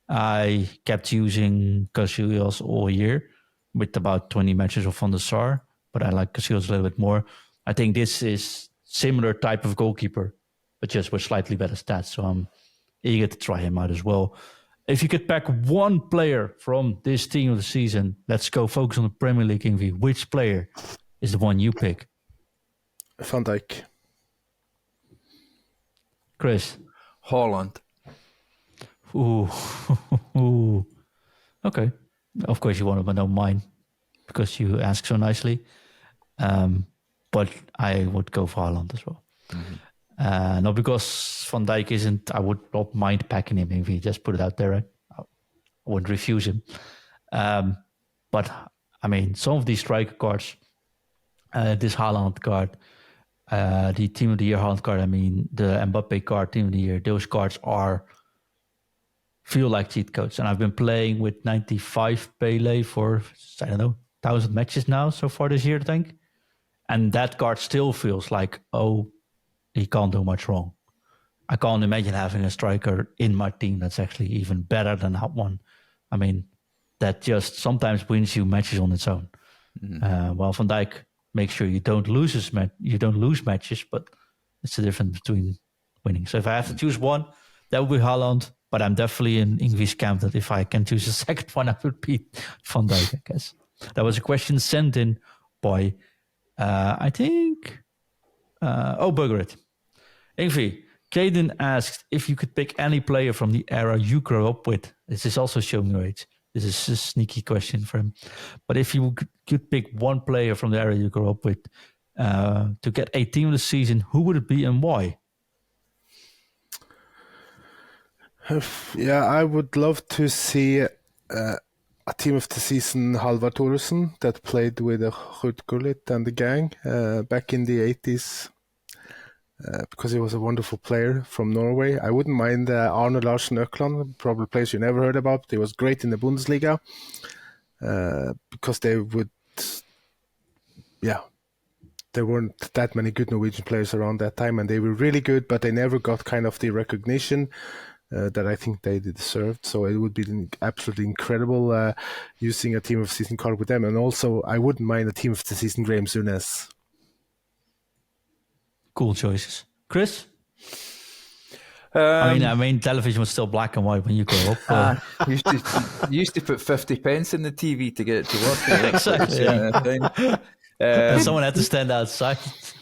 I kept using Casillas all year with about 20 matches of Van der Sar, but I like Casillas a little bit more. I think this is similar type of goalkeeper, but just with slightly better stats. So I'm eager to try him out as well. If you could pack one player from this team of the season, let's go focus on the Premier League, Ingve. Which player is the one you pick? Van Dijk. Chris? Holland. Ooh. Ooh. Okay. Of course, you want to know mine because you ask so nicely. But I would go for Haaland as well. Not because Van Dijk isn't, I would not mind packing him if he just put it out there. Right? I wouldn't refuse him. But I mean, some of these striker cards, this Haaland card, the Team of the Year Haaland card, I mean, the Mbappe card, Team of the Year, those cards feel like cheat codes. And I've been playing with 95 Pele for, I don't know, 1,000 matches now so far this year, I think. And that card still feels like, oh, he can't do much wrong. I can't imagine having a striker in my team that's actually even better than that one. I mean, that just sometimes wins you matches on its own. While Van Dijk makes sure you don't lose matches, but it's the difference between winning. So if I have to choose one, that would be Haaland. But I'm definitely in Ingve's camp that if I can choose a second one, I would be Van Dijk, I guess. That was a question sent in by, I think, bugger it. Ingve, Caden asked if you could pick any player from the era you grew up with. This is also showing your age. This is a sneaky question for him. But if you could pick one player from the era you grew up with to get a team of the season, who would it be and why? Yeah, I would love to see a team of the season Halvard Thoresen that played with Ruud Gullit and the gang back in the 80s. Because he was a wonderful player from Norway. I wouldn't mind Arne Larsen Økland, probably players you never heard about. He was great in the Bundesliga because there weren't that many good Norwegian players around that time, and they were really good, but they never got kind of the recognition that I think they deserved. So it would be absolutely incredible using a team of the season card with them. And also, I wouldn't mind a team of the season Graham Souness. Cool choices. Chris? I mean, television was still black and white when you grew up. Used to put 50 pence in the TV to get it to work. Exactly. Yeah. And someone had to stand outside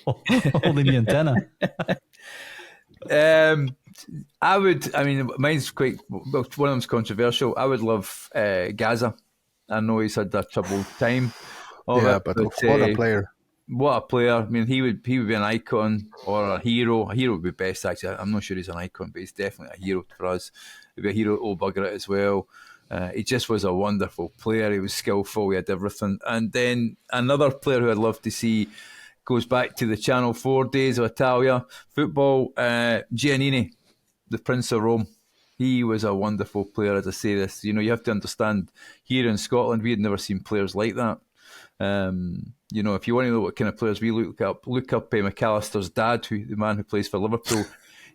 holding the antenna. Mine's quite, well, one of them's controversial. I would love Gaza. I know he's had a troubled time. But what a player. What a player. I mean, he would be an icon or a hero. A hero would be best, actually. I'm not sure he's an icon, but he's definitely a hero for us. He'd be a hero at bugger it as well. He just was a wonderful player. He was skillful. He had everything. And then another player who I'd love to see goes back to the Channel 4 days of Italia football, Giannini, the Prince of Rome. He was a wonderful player, as I say this. You know, you have to understand, here in Scotland, we had never seen players like that. You know, if you want to know what kind of players we look up McAllister's dad, the man who plays for Liverpool.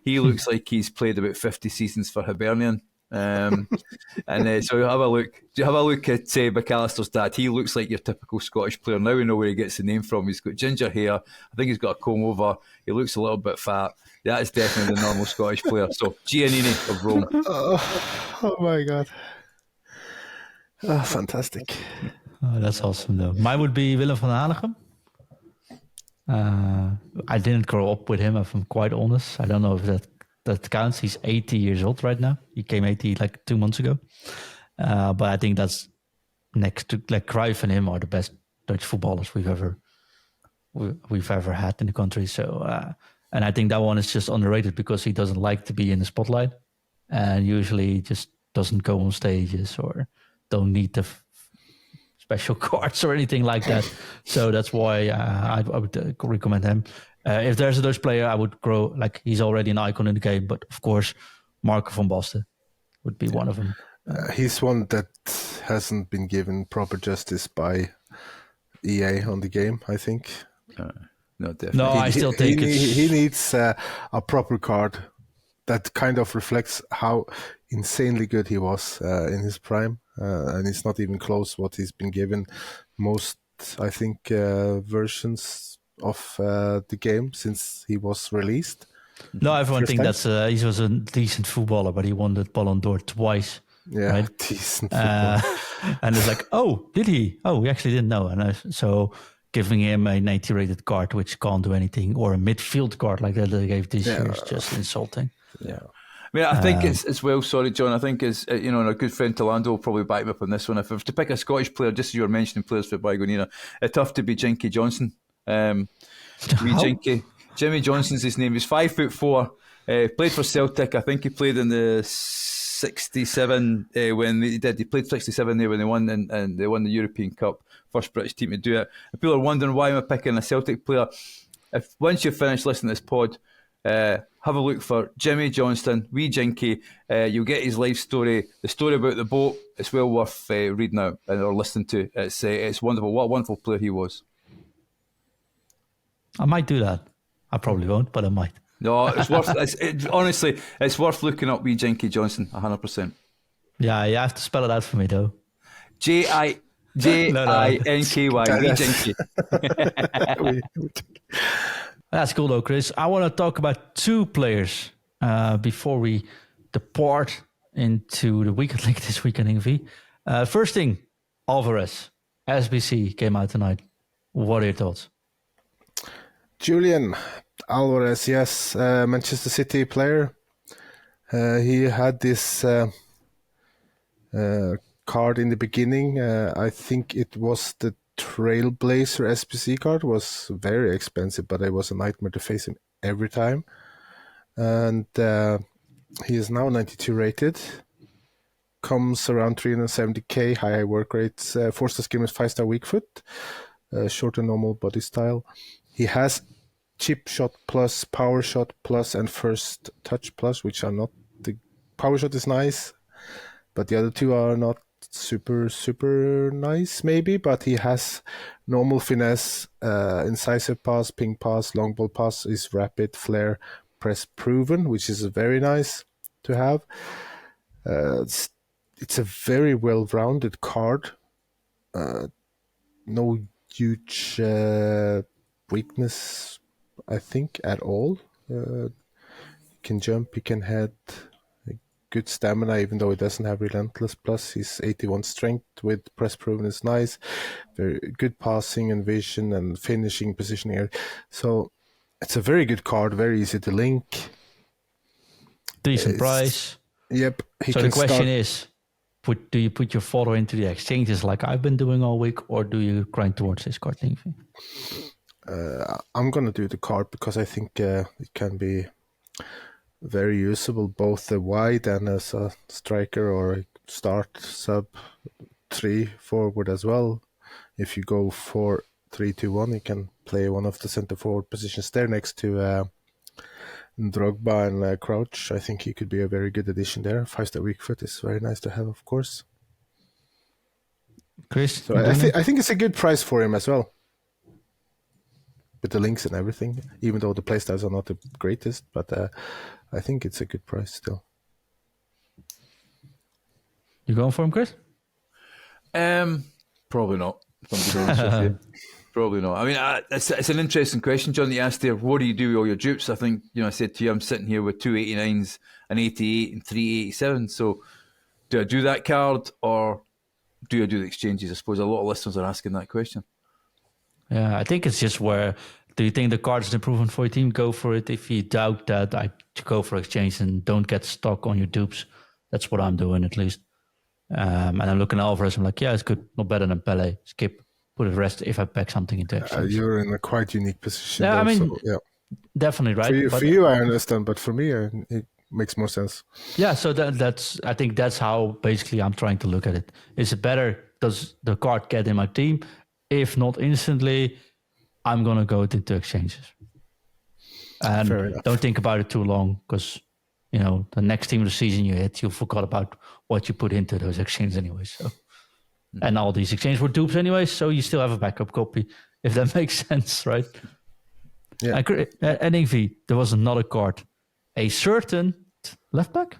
He looks like he's played about 50 seasons for Hibernian. So have a look at McAllister's dad. He looks like your typical Scottish player. Now we know where he gets the name from. He's got ginger hair. I think he's got a comb over. He looks a little bit fat. That is definitely the normal Scottish player. So Giannini of Rome. Oh my God. Oh, fantastic. Oh, that's awesome, though. Mine would be Willem van Hanegem. I didn't grow up with him, if I'm quite honest. I don't know if that counts. He's 80 years old right now. He came 80 like 2 months ago. But I think that's next to like Cruyff and him are the best Dutch footballers we've ever had in the country. So, and I think that one is just underrated because he doesn't like to be in the spotlight, and usually just doesn't go on stages or don't need the special cards or anything like that. So that's why I would recommend him. If there's a Dutch player, I would grow, like he's already an icon in the game, but of course, Marco van Basten would be one of them. He's one that hasn't been given proper justice by EA on the game, I think. No, definitely. No, I still think he needs a proper card that kind of reflects how insanely good he was in his prime. And it's not even close what he's been given. Most, I think, versions of the game since he was released. No, everyone thinks he was a decent footballer, but he won the Ballon d'Or twice. Yeah, right? Decent footballer. And it's like, oh, did he? Oh, we actually didn't know. And so giving him a 90 rated card, which can't do anything, or a midfield card like that they gave this year is just insulting. Yeah. I mean, I think it's well. Sorry, John. I think it's and our good friend Talando will probably back me up on this one. If I was to pick a Scottish player, just as you were mentioning players for Bygone, it's tough to be Jinky Johnson. Wee Jinky. Jimmy Johnson's his name. He's 5'4". Played for Celtic. I think he played in the 67 when he did. He played 67 there when they won and they won the European Cup. First British team to do it. If people are wondering why am I picking a Celtic player, if once you've finished listening to this pod, have a look for Jimmy Johnston, Wee Jinky. You'll get his life story, the story about the boat. It's well worth reading out or listening to. It's wonderful. What a wonderful player he was. I might do that. I probably won't, but I might. No, it's worth. Honestly, it's worth looking up. Wee Jinky Johnson, 100%. Yeah, you have to spell it out for me though. Jinky. Wee Jinky. That's cool though, Chris. I want to talk about 2 players before we depart into the weekend league this weekend, Ingve. First thing, Alvarez. SBC came out tonight. What are your thoughts? Julian Alvarez, yes, Manchester City player. He had this card in the beginning. I think it was the Trailblazer SPC card. Was very expensive, but it was a nightmare to face him every time. And he is now 92 rated. Comes around 370k, high work rates, 4-star skimmers, 5-star weak foot, short and normal body style. He has chip shot plus, power shot plus, and first touch plus, which are not the power shot is nice, but the other 2 are not super nice maybe. But he has normal finesse, incisive pass, ping pass, long ball pass is rapid, flare, press proven, which is very nice to have. It's a very well-rounded card. No huge weakness, I think, at all. He can jump, he can head, good stamina, even though he doesn't have relentless. Plus, his 81 strength with press proven is nice. Very good passing and vision and finishing, positioning. So it's a very good card, very easy to link. Decent price. Yep. So the question is, do you put your fodder into the exchanges like I've been doing all week, or do you grind towards this card, Ingve? I'm going to do the card because I think it can be very usable, both wide and as a striker or a start sub 3 forward as well. If you go 4-3-2-1, you can play one of the center forward positions there next to Drogba and Crouch. I think he could be a very good addition there. 5-star weak foot is very nice to have, of course. Chris? So I think it's a good price for him as well. With the links and everything, even though the playstyles are not the greatest, but I think it's a good price still. You going for him, Chris? Probably not. If I'm being honest with you. Probably not. I mean, it's an interesting question, John, that you asked there. What do you do with all your dupes? I think, I said to you, I'm sitting here with 289s, an 88 and 387. So do I do that card or do I do the exchanges? I suppose a lot of listeners are asking that question. Yeah, I think it's just where, do you think the card is an improvement for your team? Go for it. If you doubt that, I go for exchange and don't get stuck on your dupes. That's what I'm doing, at least. And I'm looking at Alvarez, I'm like, yeah, it's good. Not better than Pele. Skip. Put the rest if I pack something into exchange. You're in a quite unique position. Yeah, though, I mean, so, yeah. Definitely, right? For you, I understand, but for me, it makes more sense. Yeah, so I think that's how basically I'm trying to look at it. Is it better? Does the card get in my team? If not instantly, I'm going to go into exchanges. And don't think about it too long because, the next team of the season you hit, you forgot about what you put into those exchanges anyway. So, and all these exchanges were dupes anyway, so you still have a backup copy, if that makes sense, right? Yeah. And Ingve, there was another card. A certain left back?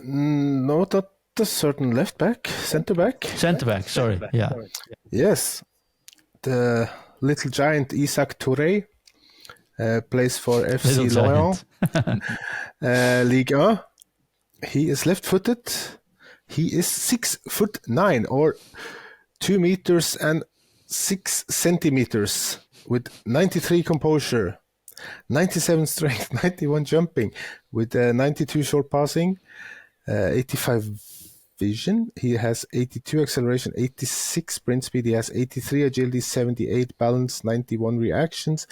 No, not a certain left back, centre back. Centre back, sorry. Yeah. Yes. The little giant Isaac Touré plays for FC Lorient, Ligue 1. He is left-footed. He is 6'9" or 2 meters and 6 centimeters with 93 composure, 97 strength, 91 jumping, with 92 short passing, 85 vision. He has 82 acceleration, 86 sprint speed. He has 83 agility, 78 balance, 91 reactions.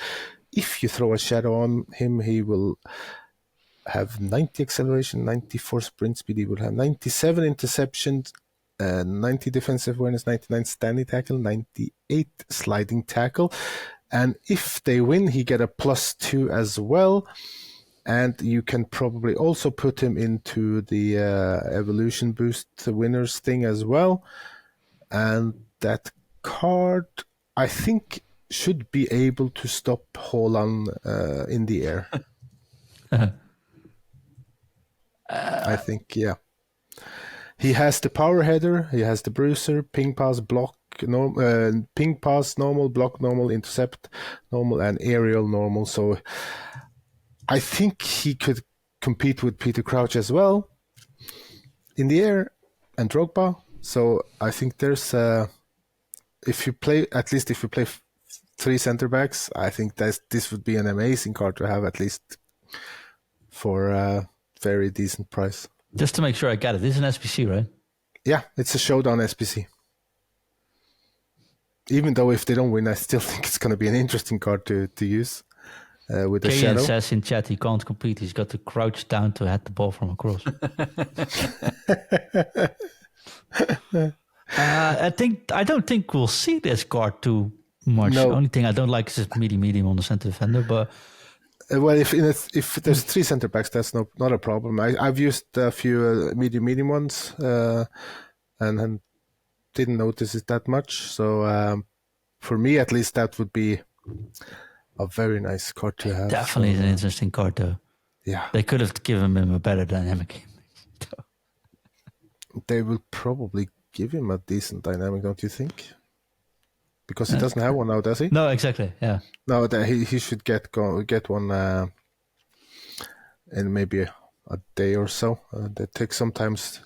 If you throw a shadow on him, he will have 90 acceleration, 94 sprint speed. He will have 97 interceptions, 90 defensive awareness, 99 standing tackle, 98 sliding tackle. And if they win, he get a +2 as well. And you can probably also put him into the evolution boost winners thing as well. And that card, I think, should be able to stop Haaland in the air. I think, yeah. He has the power header, he has the bruiser, ping pass, block, ping pass, normal, block, normal, intercept, normal, and aerial normal. So I think he could compete with Peter Crouch as well in the air and Drogba. So I think there's if you play 3 center backs, I think this would be an amazing card to have, at least for a very decent price. Just to make sure I get it, this is an SPC, right? Yeah, it's a showdown SPC. Even though if they don't win, I still think it's going to be an interesting card to use with the Kayan shadow. says in chat he can't compete. He's got to crouch down to head the ball from across. I don't think we'll see this card too much. No. The only thing I don't like is this medium on the center defender, but well, if there's 3 center backs, that's not a problem. I've used a few medium ones and didn't notice it that much. So for me, at least, that would be a very nice card to have. Definitely an interesting card, though. Yeah, they could have given him a better dynamic. They will probably give him a decent dynamic, don't you think? Because he doesn't have one now, does he? No, exactly. Yeah. No, he should get one in maybe a day or so. That takes sometimes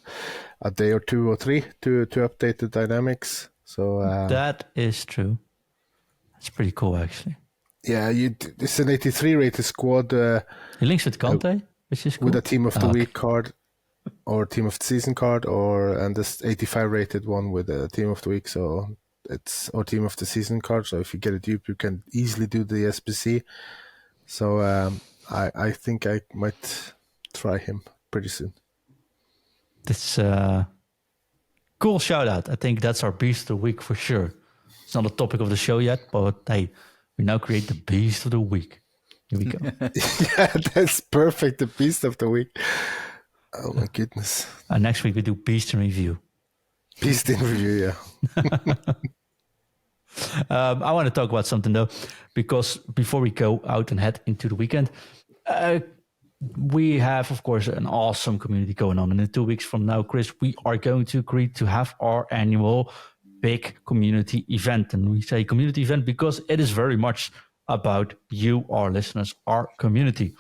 a day or 2 or 3 to update the dynamics. So that is true. That's pretty cool, actually. Yeah, it's an 83 rated squad. He links with Kante, which is cool. With a team of the week card, or team of the season card, and this 85 rated one with a team of the week. So it's or team of the season card. So if you get a dupe, you can easily do the SBC. So I think I might try him pretty soon. This cool shout out. I think that's our beast of the week for sure. It's not a topic of the show yet, but hey, we now create the beast of the week. Here we go. Yeah, that's perfect. The beast of the week. Oh my goodness. Next week we do beast in review. Beast in review, yeah. I want to talk about something though, because before we go out and head into the weekend, we have, of course, an awesome community going on. And in 2 weeks from now, Chris, we are going to agree to have our annual big community event. And we say community event because it is very much about you, our listeners, our community,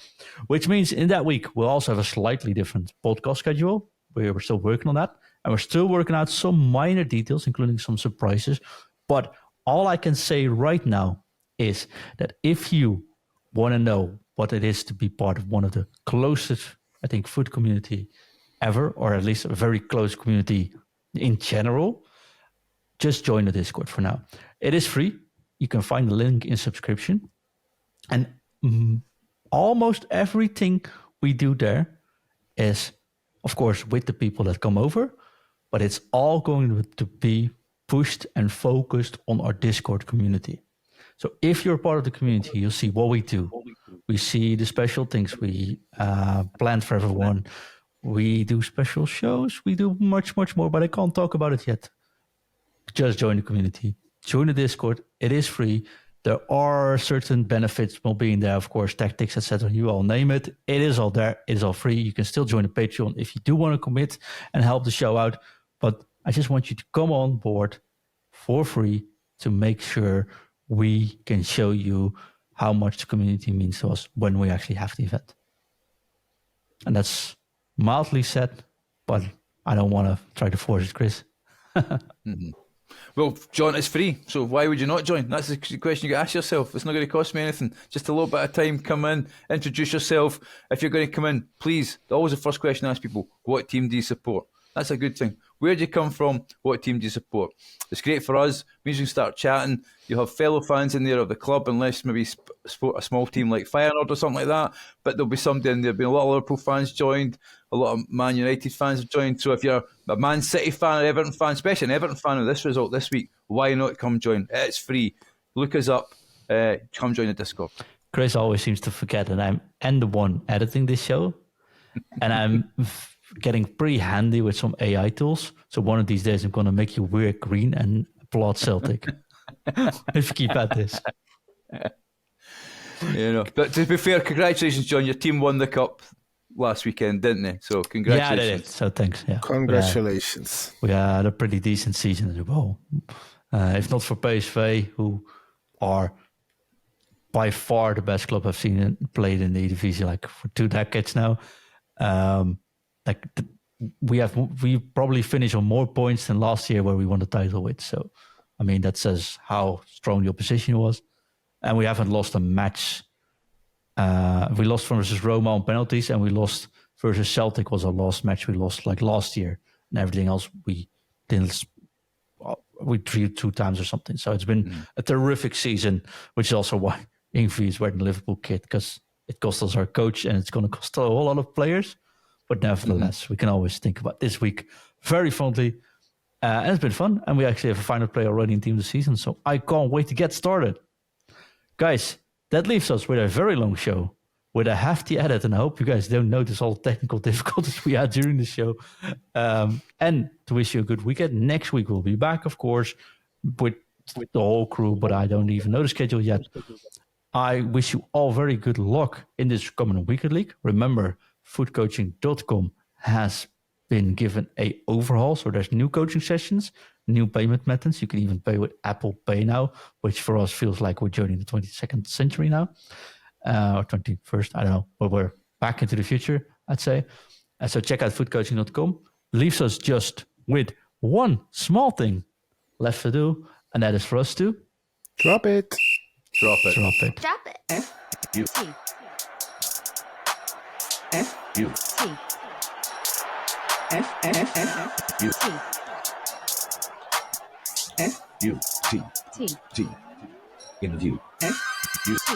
which means in that week, we'll also have a slightly different podcast schedule. We're still working on that. And we're still working out some minor details, including some surprises. But all I can say right now is that if you want to know what it is to be part of one of the closest, I think, FUT community ever, or at least a very close community in general, just join the Discord for now. It is free. You can find the link in subscription. And almost everything we do there is, of course, with the people that come over, but it's all going to be pushed and focused on our Discord community. So if you're part of the community, you'll see what we do. We see the special things we plan for everyone. We do special shows. We do much, much more, but I can't talk about it yet. Just join the community. Join the Discord. It is free. There are certain benefits while being there, of course, tactics, etc. You all name it. It is all there. It is all free. You can still join the Patreon if you do want to commit and help the show out. But I just want you to come on board for free to make sure we can show you how much the community means to us when we actually have the event. And that's mildly said, but I don't want to try to force it, Chris. Well, John, it's free, so why would you not join? That's the question you got to ask yourself. It's not going to cost me anything. Just a little bit of time, come in, introduce yourself. If you're going to come in, please, always the first question I ask people, what team do you support? That's a good thing. Where do you come from? What team do you support? It's great for us. It means we can start chatting. You'll have fellow fans in there of the club, unless maybe support a small team like Feyenoord or something like that. But there'll be somebody in there. There'll be a lot of Liverpool fans joined. A lot of Man United fans have joined. So if you're a Man City fan or Everton fan, especially an Everton fan of this result this week, why not come join? It's free. Look us up. Come join the Discord. Chris always seems to forget that I'm the one editing this show, and I'm getting pretty handy with some AI tools. So one of these days I'm going to make you wear green and applaud Celtic. If you keep at this. But to be fair, congratulations, John. Your team won the cup last weekend, didn't they? So congratulations. Yeah, they did. So thanks. Yeah. Congratulations. We had a pretty decent season as well. If not for PSV, who are by far the best club I've seen played in the Eredivisie, like for 2 decades now. We probably finished on more points than last year where we won the title with. So, I mean, that says how strong the opposition was. And we haven't lost a match. We lost versus Roma on penalties, and we lost versus Celtic was our last match we lost like last year. And everything else we didn't. We drew 2 times or something. So it's been a terrific season, which is also why Ingve is wearing the Liverpool kit, because it cost us our coach and it's going to cost a whole lot of players. But nevertheless, we can always think about this week very fondly. And it's been fun. And we actually have a final player already in team of the season. So I can't wait to get started. Guys, that leaves us with a very long show with a hefty edit. And I hope you guys don't notice all the technical difficulties we had during the show. And to wish you a good weekend. Next week we'll be back, of course, with the whole crew. But I don't even know the schedule yet. I wish you all very good luck in this coming weekend league. Remember, FUTcoaching.com has been given a overhaul. So there's new coaching sessions, new payment methods. You can even pay with Apple Pay now, which for us feels like we're joining the 22nd century now, or 21st. I don't know, but we're back into the future, I'd say. So check out FUTcoaching.com. Leaves us just with one small thing left to do, and that is for us to Drop it. Drop it. drop it. Drop it. F-U. T. F-U. T. F-F-F-U. T. F-U. T. T. T. In view. F-U. T.